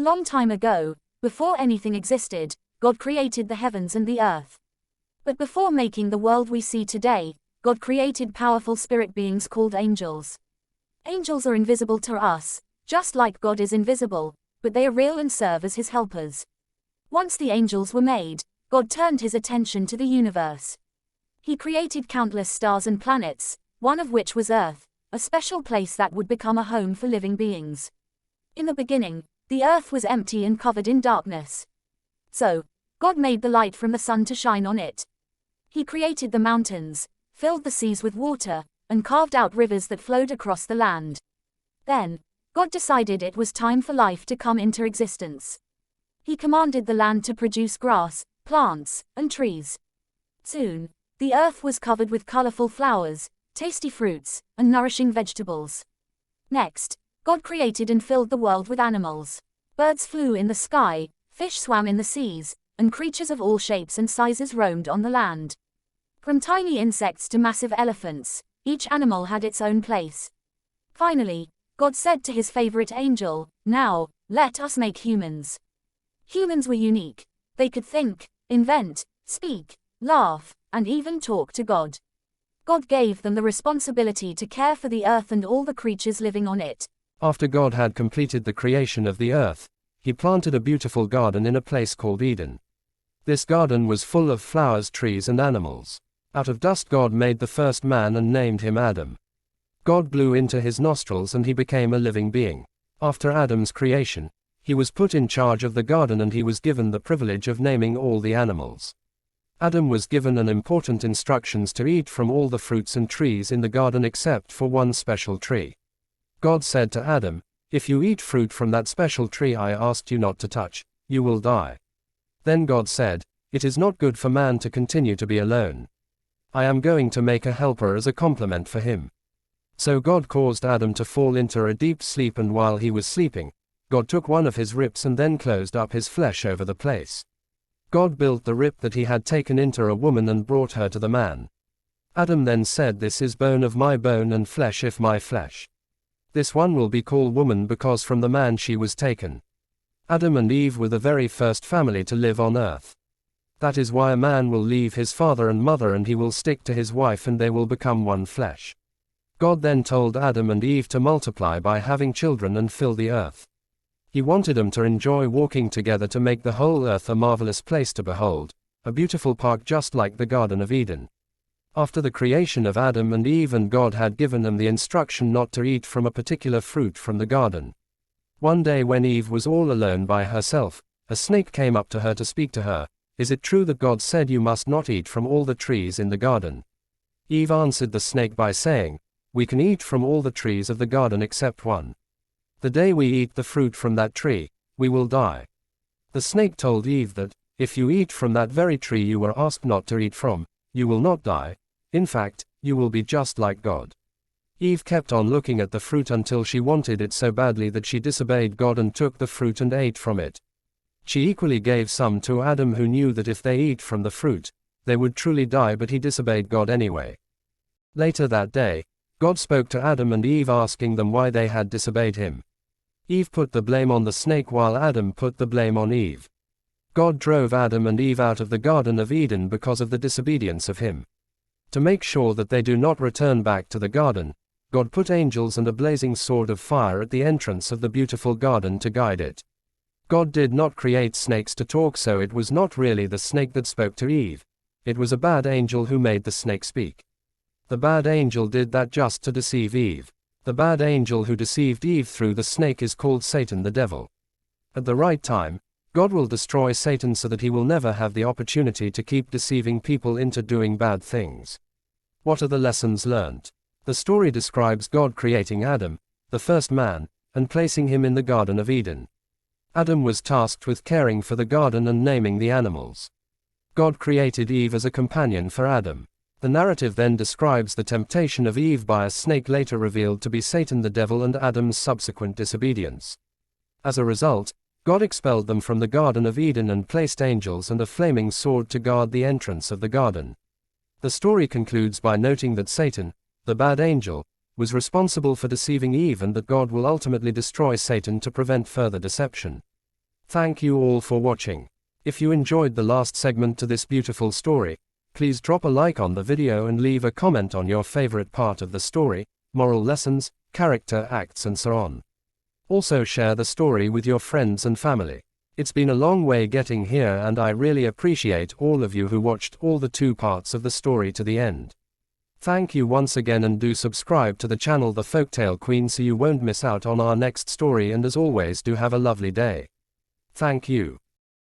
long time ago, before anything existed, God created the heavens and the earth. But before making the world we see today, God created powerful spirit beings called angels. Angels are invisible to us, just like God is invisible, but they are real and serve as his helpers. Once the angels were made, God turned his attention to the universe. He created countless stars and planets, one of which was Earth, a special place that would become a home for living beings. In the beginning, the earth was empty and covered in darkness. So, God made the light from the sun to shine on it. He created the mountains, filled the seas with water, and carved out rivers that flowed across the land. Then, God decided it was time for life to come into existence. He commanded the land to produce grass, plants, and trees. Soon, the earth was covered with colorful flowers, tasty fruits, and nourishing vegetables. Next, God created and filled the world with animals. Birds flew in the sky, fish swam in the seas, and creatures of all shapes and sizes roamed on the land. From tiny insects to massive elephants, each animal had its own place. Finally, God said to his favorite angel, "Now, let us make humans." Humans were unique. They could think, invent, speak, laugh, and even talk to God. God gave them the responsibility to care for the earth and all the creatures living on it. After God had completed the creation of the earth, he planted a beautiful garden in a place called Eden. This garden was full of flowers, trees, and animals. Out of dust God made the first man and named him Adam. God blew into his nostrils and he became a living being. After Adam's creation, he was put in charge of the garden and he was given the privilege of naming all the animals. Adam was given an important instructions to eat from all the fruits and trees in the garden except for one special tree. God said to Adam, "If you eat fruit from that special tree I asked you not to touch, you will die." Then God said, "It is not good for man to continue to be alone. I am going to make a helper as a complement for him." So God caused Adam to fall into a deep sleep, and while he was sleeping, God took one of his ribs and then closed up his flesh over the place. God built the rib that he had taken into a woman and brought her to the man. Adam then said, "This is bone of my bone and flesh of my flesh. This one will be called woman because from the man she was taken." Adam and Eve were the very first family to live on earth. That is why a man will leave his father and mother and he will stick to his wife and they will become one flesh. God then told Adam and Eve to multiply by having children and fill the earth. He wanted them to enjoy walking together to make the whole earth a marvelous place to behold, a beautiful park just like the Garden of Eden. After the creation of Adam and Eve, and God had given them the instruction not to eat from a particular fruit from the garden. One day when Eve was all alone by herself, a snake came up to her to speak to her. "Is it true that God said you must not eat from all the trees in the garden?" Eve answered the snake by saying, "We can eat from all the trees of the garden except one. The day we eat the fruit from that tree, we will die." The snake told Eve that, "If you eat from that very tree you were asked not to eat from, you will not die. In fact, you will be just like God." Eve kept on looking at the fruit until she wanted it so badly that she disobeyed God and took the fruit and ate from it. She equally gave some to Adam, who knew that if they eat from the fruit, they would truly die, but he disobeyed God anyway. Later that day, God spoke to Adam and Eve asking them why they had disobeyed him. Eve put the blame on the snake while Adam put the blame on Eve. God drove Adam and Eve out of the Garden of Eden because of the disobedience of him. To make sure that they do not return back to the garden, God put angels and a blazing sword of fire at the entrance of the beautiful garden to guide it. God did not create snakes to talk, so it was not really the snake that spoke to Eve. It was a bad angel who made the snake speak. The bad angel did that just to deceive Eve. The bad angel who deceived Eve through the snake is called Satan, the devil. At the right time, God will destroy Satan so that he will never have the opportunity to keep deceiving people into doing bad things. What are the lessons learnt? The story describes God creating Adam, the first man, and placing him in the Garden of Eden. Adam was tasked with caring for the garden and naming the animals. God created Eve as a companion for Adam. The narrative then describes the temptation of Eve by a snake, later revealed to be Satan the devil, and Adam's subsequent disobedience. As a result, God expelled them from the Garden of Eden and placed angels and a flaming sword to guard the entrance of the garden. The story concludes by noting that Satan, the bad angel, was responsible for deceiving Eve and that God will ultimately destroy Satan to prevent further deception. Thank you all for watching. If you enjoyed the last segment to this beautiful story, please drop a like on the video and leave a comment on your favorite part of the story, moral lessons, character acts and so on. Also share the story with your friends and family. It's been a long way getting here and I really appreciate all of you who watched all the 2 parts of the story to the end. Thank you once again and do subscribe to the channel The Folktale Queen so you won't miss out on our next story, and as always do have a lovely day. Thank you.